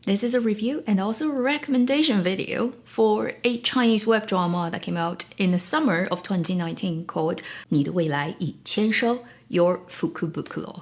This is a review and also a recommendation video for a Chinese web drama that came out in the summer of 2019 called 你的未来已签收 Your Fukubukuro.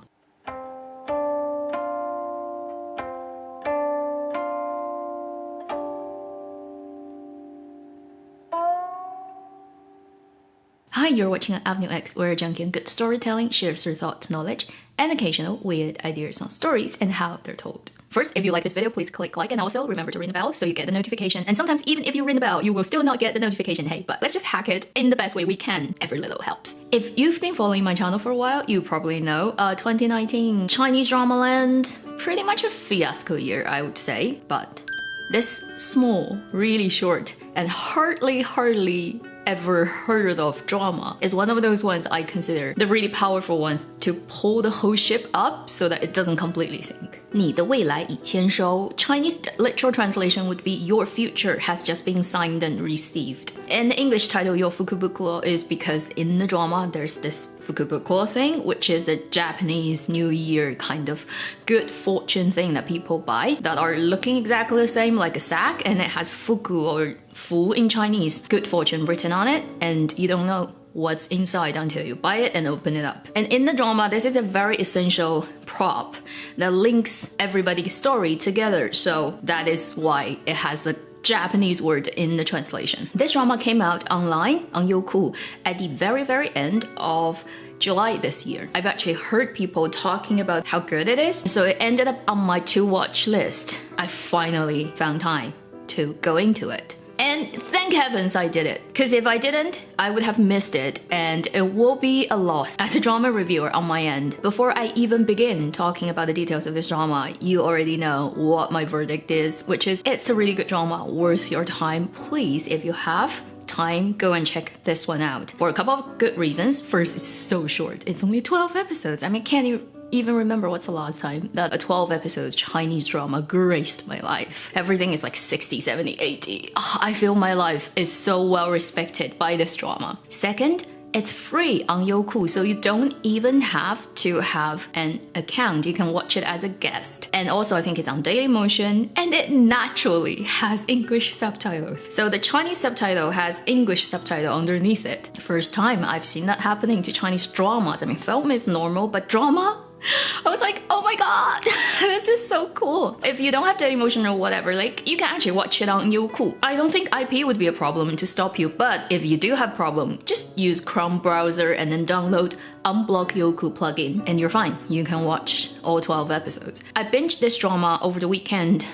Hi, you're watching an Avenue X, where a junkie on good storytelling shares their thoughts, knowledge, and occasional weird ideas on stories and how they're told. First, if you like this video, please click like and also remember to ring the bell so you get the notification. And sometimes even if you ring the bell, you will still not get the notification. Hey, but let's just hack it in the best way we can. Every little helps. If you've been following my channel for a while, you probably know 2019 Chinese drama land, pretty much a fiasco year, I would say. But this small, really short, and hardly ever heard of drama is one of those ones I consider the really powerful ones to pull the whole ship up so that it doesn't completely sink. 你的未来已签收 Chinese literal translation would be your future has just been signed and received. And the English title Your Fukubukuro is because in the drama there's this Fukubukuro thing, which is a Japanese New Year kind of good fortune thing that people buy that are looking exactly the same like a sack, and it has fuku or fu in Chinese, good fortune written on it, and you don't know what's inside until you buy it and open it up. And in the drama, this is a very essential prop that links everybody's story together, so that is why it has a Japanese word in the translation. This drama came out online on Youku at the very end of July this year. I've actually heard people talking about how good it is, so it ended up on my to-watch list. I finally found time to go into it. And thank heavens I did it, because if I didn't, I would have missed it, and it will be a loss as a drama reviewer on my end. Before I even begin talking about the details of this drama, you already know what my verdict is, which is it's a really good drama, worth your time. Please, if you have time, go and check this one out. For a couple of good reasons. First, it's so short. It's only 12 episodes. I mean, can't you even remember what's the last time that a 12 episode Chinese drama graced my life? Everything is like 60, 70, 80. Oh, I feel my life is so well respected by this drama. Second, it's free on Youku, so you don't even have to have an account. You can watch it as a guest. And also, I think it's on Dailymotion, and it naturally has English subtitles. So the Chinese subtitle has English subtitle underneath it. First time I've seen that happening to Chinese dramas. I mean, film is normal, but drama? I was like, oh my god, this is so cool. If you don't have Dailymotion or whatever, like, you can actually watch it on Youku. I don't think IP would be a problem to stop you, but if you do have problem, just use Chrome browser and then download Unblock Youku plugin, and you're fine. You can watch all 12 episodes. I binged this drama over the weekend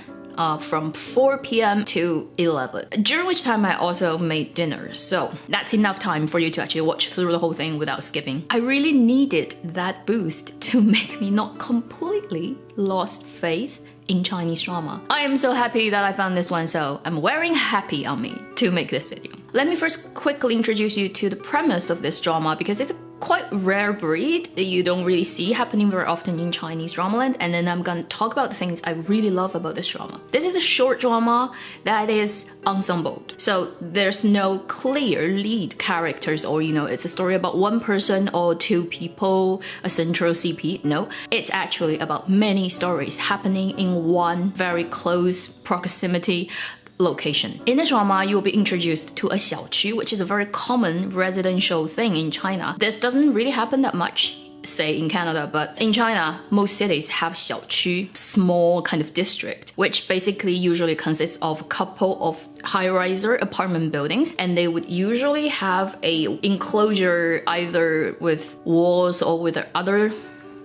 from 4 p.m. to 11, during which time I also made dinner, so that's enough time for you to actually watch through the whole thing without skipping. I really needed that boost to make me not completely lost faith in Chinese drama. I am so happy that I found this one, so I'm wearing happy on me to make this video. Let me first quickly introduce you to the premise of this drama, because it's a quite rare breed that you don't really see happening very often in Chinese drama land, and then I'm gonna talk about the things I really love about this drama. This is a short drama that is ensembled, so there's no clear lead characters, or it's a story about one person or two people, a central CP. No, it's actually about many stories happening in one very close proximity location. In the drama, you will be introduced to a 小区, which is a very common residential thing in China. This doesn't really happen that much, say in Canada, but in China, most cities have 小区, small kind of district, which basically usually consists of a couple of high-riser apartment buildings, and they would usually have a enclosure either with walls or with other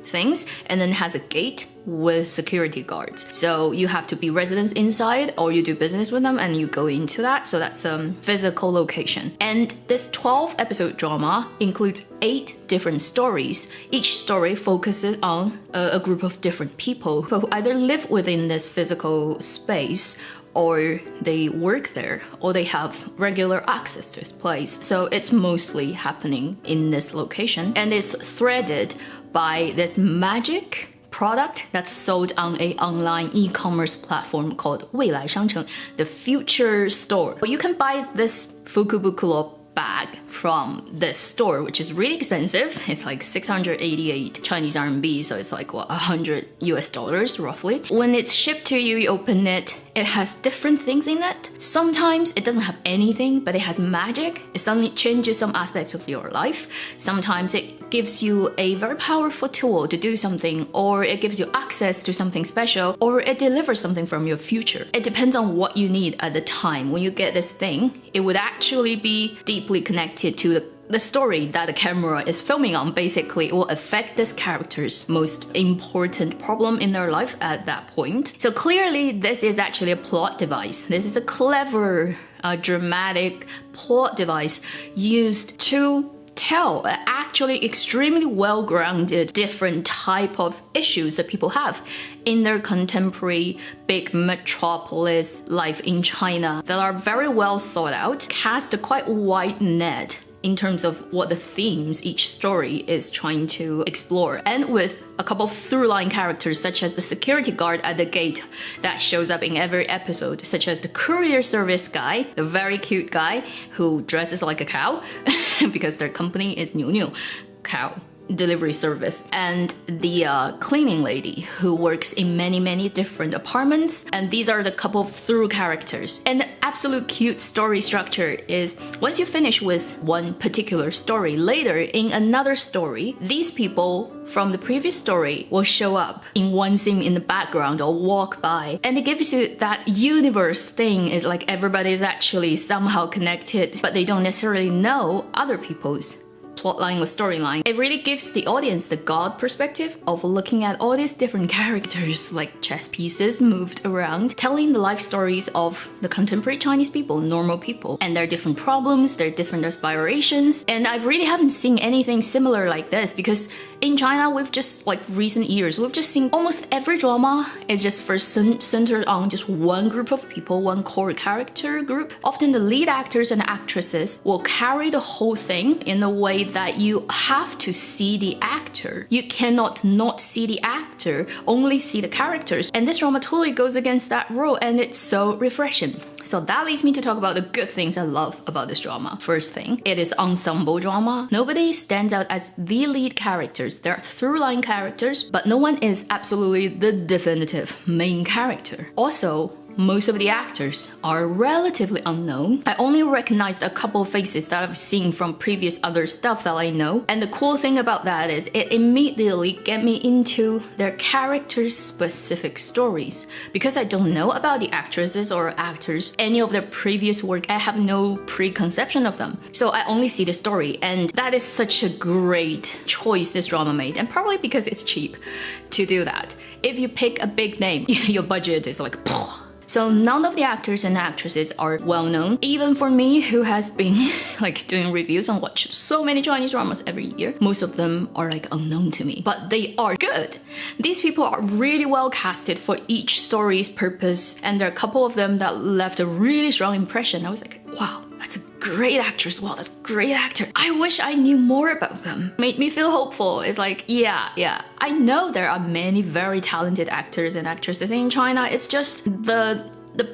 things, and then has a gate with security guards. So you have to be residents inside, or you do business with them and you go into that. So that's a physical location. And this 12 episode drama includes 8 different stories. Each story focuses on a group of different people who either live within this physical space, or they work there, or they have regular access to this place. So it's mostly happening in this location, and it's threaded by this magic product that's sold on a online e-commerce platform called 未来商城, the future store. You can buy this Fukubukuro bag from this store, which is really expensive. It's like 688 Chinese RMB, so it's like what, $100 roughly. When it's shipped to you, you open it, it has different things in it. Sometimes it doesn't have anything, but it has magic. It suddenly changes some aspects of your life. Sometimes it gives you a very powerful tool to do something, or it gives you access to something special, or it delivers something from your future. It depends on what you need at the time. When you get this thing, it would actually be deeply connected to the story that the camera is filming on. Basically, it will affect this character's most important problem in their life at that point. So clearly, this is actually a plot device. This is a clever, dramatic plot device used to tell actually extremely well-grounded different type of issues that people have in their contemporary big metropolis life in China that are very well thought out, cast a quite wide net in terms of what the themes each story is trying to explore, and with a couple of through-line characters such as the security guard at the gate that shows up in every episode, such as the courier service guy, the very cute guy who dresses like a cow because their company is Niu Niu Cow Delivery Service, and the cleaning lady who works in many different apartments. And these are the couple of through characters. And the absolute cute story structure is, once you finish with one particular story, later in another story, these people from the previous story will show up in one scene in the background or walk by, and it gives you that universe thing. Is like everybody is actually somehow connected, but they don't necessarily know other people's plotline or storyline. It really gives the audience the God perspective of looking at all these different characters like chess pieces moved around, telling the life stories of the contemporary Chinese people, normal people, and their different problems, their different aspirations. And I really haven't seen anything similar like this, because in China, we've just, like recent years, we've just seen almost every drama is just first centered on just one group of people, one core character group. Often the lead actors and actresses will carry the whole thing in a way that you have to see the actor. You cannot not see the actor, only see the characters. And this drama totally goes against that rule, and it's so refreshing. So that leads me to talk about the good things I love about this drama. First thing, it is ensemble drama. Nobody stands out as the lead characters. There are through-line characters, but no one is absolutely the definitive main character. Also, most of the actors are relatively unknown. I only recognized a couple of faces that I've seen from previous other stuff that I know. And the cool thing about that is it immediately get me into their characters' specific stories. Because I don't know about the actresses or actors, any of their previous work, I have no preconception of them. So I only see the story, and that is such a great choice this drama made. And probably because it's cheap to do that. If you pick a big name, your budget is like, so none of the actors and actresses are well known. Even for me, who has been like doing reviews and watched so many Chinese dramas every year, most of them are like unknown to me, but they are good. These people are really well casted for each story's purpose, and there are a couple of them that left a really strong impression. I was like, wow, that's a great actress. Wow, that's a great actor. I wish I knew more about them. Made me feel hopeful. It's like, yeah, I know there are many very talented actors and actresses in China. It's just the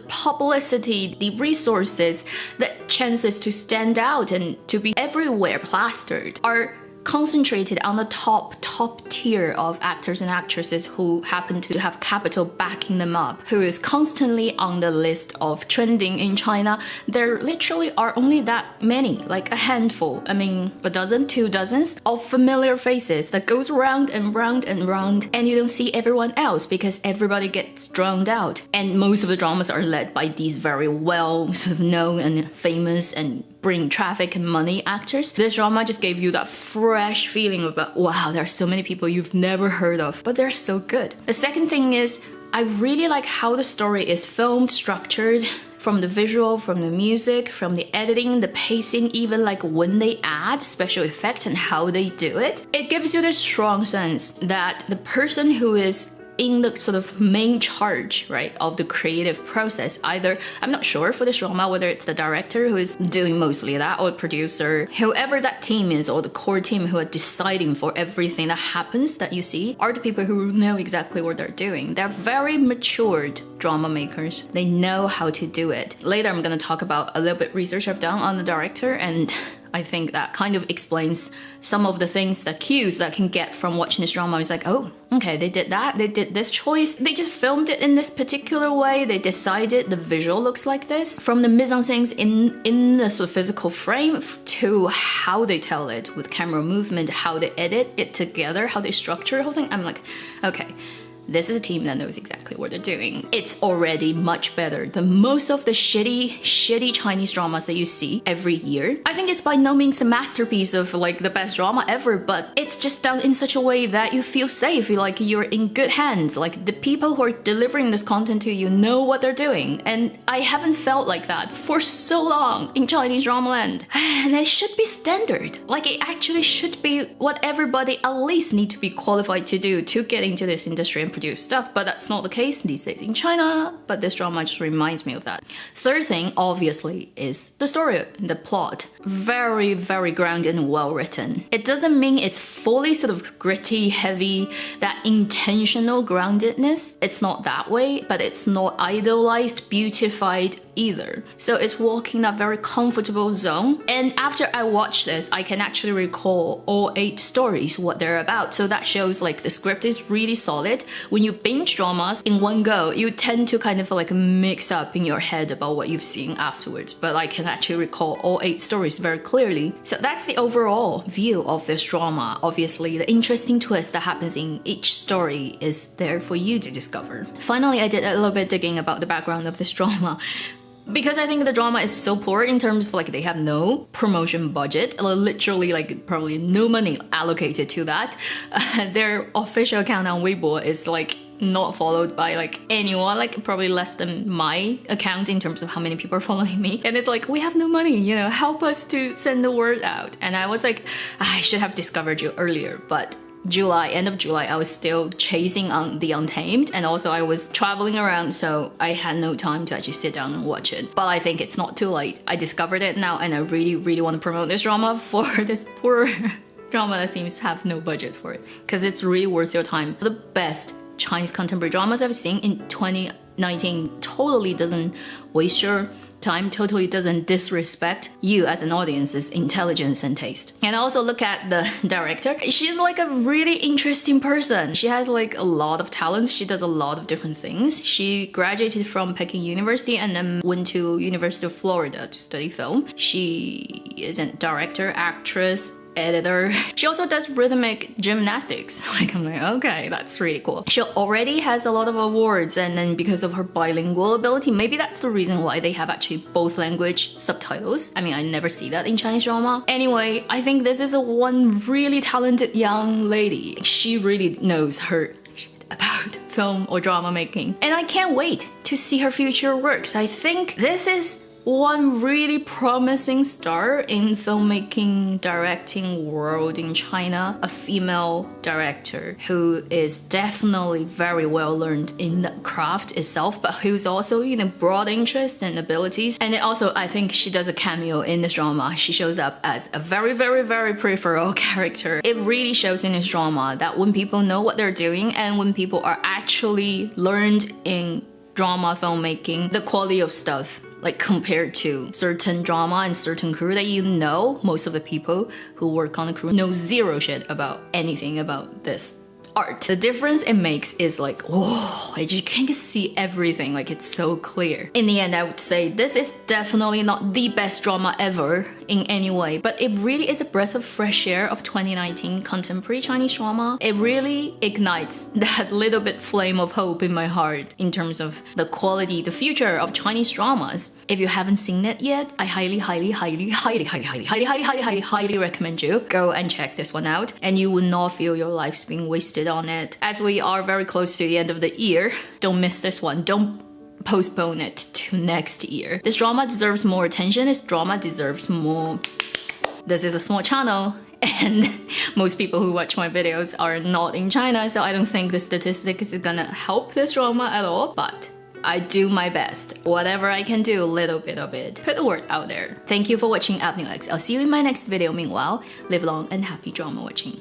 publicity, the resources, the chances to stand out and to be everywhere plastered are concentrated on the top tier of actors and actresses who happen to have capital backing them up, who is constantly on the list of trending in China. There literally are only that many, like a handful, I mean a dozen, 2 dozens of familiar faces that goes round and round and round, and you don't see everyone else because everybody gets drowned out. And most of the dramas are led by these very well sort of known and famous and bring traffic and money actors. This drama just gave you that fresh feeling about, wow, there are so many people you've never heard of, but they're so good. The second thing is, I really like how the story is filmed, structured, from the visual, from the music, from the editing, the pacing, even like when they add special effects and how they do it. It gives you this strong sense that the person who is in the sort of main charge, right, of the creative process. Either, I'm not sure for this drama whether it's the director who is doing mostly that, or producer, whoever that team is, or the core team who are deciding for everything that happens that you see, are the people who know exactly what they're doing. They're very matured drama makers. They know how to do it. Later, I'm going to talk about a little bit research I've done on the director, and I think that kind of explains some of the things, the cues that I can get from watching this drama. It's like, oh, okay, they did that, they did this choice, they just filmed it in this particular way, they decided the visual looks like this. From the mise-en-scenes in the sort of physical frame to how they tell it with camera movement, how they edit it together, how they structure the whole thing, I'm like, okay, this is a team that knows exactly what they're doing. It's already much better than most of the shitty Chinese dramas that you see every year. I think it's by no means a masterpiece of like the best drama ever, but it's just done in such a way that you feel safe, like you're in good hands. Like the people who are delivering this content to you know what they're doing. And I haven't felt like that for so long in Chinese drama land. And it should be standard. Like it actually should be what everybody at least need to be qualified to do to get into this industry and produce stuff, but that's not the case these days in China. But this drama just reminds me of that. Third thing, obviously, is the story, the plot. Very, very grounded and well written. It doesn't mean it's fully sort of gritty, heavy, that intentional groundedness. It's not that way, but it's not idolized, beautified either. So it's walking that very comfortable zone. And after I watch this, I can actually recall all 8 stories, what they're about. So that shows like the script is really solid. When you binge dramas in one go, you tend to kind of like mix up in your head about what you've seen afterwards. But I can actually recall all 8 stories very clearly. So that's the overall view of this drama. Obviously, the interesting twist that happens in each story is there for you to discover. Finally, I did a little bit digging about the background of this drama. Because I think the drama is so poor in terms of like they have no promotion budget, literally like probably no money allocated to that. Their official account on Weibo is like not followed by like anyone, like probably less than my account in terms of how many people are following me. And it's like, we have no money, you know, help us to send the word out. And I was like, I should have discovered you earlier, but end of July, I was still chasing on the Untamed, and also I was traveling around, so I had no time to actually sit down and watch it. But I think it's not too late. I discovered it now, and I really, really want to promote this drama for this poor drama that seems to have no budget for it, because it's really worth your time. The best Chinese contemporary dramas I've seen in 2019 totally doesn't waste your time, totally doesn't disrespect you as an audience's intelligence and taste. And also look at the director. She's like a really interesting person. She has like a lot of talents. She does a lot of different things. She graduated from Peking University and then went to University of Florida to study film. She is a director, actress, editor. She also does rhythmic gymnastics. Like, I'm like, okay, that's really cool. She already has a lot of awards, and then because of her bilingual ability, maybe that's the reason why they have actually both language subtitles. I mean, I never see that in Chinese drama. Anyway, I think this is one really talented young lady. She really knows her shit about film or drama making. And I can't wait to see her future works. I think this is one really promising star in filmmaking, directing world in China, a female director who is definitely very well learned in the craft itself, but who's also, you know, broad interest and abilities. And also, I think she does a cameo in this drama. She shows up as a very, very, very peripheral character. It really shows in this drama that when people know what they're doing and when people are actually learned in drama filmmaking, the quality of stuff, like compared to certain drama and certain crew that you know, most of the people who work on the crew know zero shit about anything about this art. The difference it makes is like, oh, you can see everything, like it's so clear. In the end, I would say this is definitely not the best drama ever in any way, but it really is a breath of fresh air of 2019 contemporary Chinese drama. It really ignites that little bit flame of hope in my heart in terms of the quality, the future of Chinese dramas. If you haven't seen it yet, I highly recommend you go and check this one out, and you will not feel your life's being wasted on it. As we are very close to the end of the year, don't miss this one. Don't postpone it to next year. This drama deserves more attention. This drama deserves more. This is a small channel, And most people who watch my videos are not in China, so I don't think the statistics is gonna help this drama at all. But I do my best. Whatever I can do, a little bit of it. Put the word out there. Thank you for watching Avenue X. I'll see you in my next video. Meanwhile, live long and happy drama watching.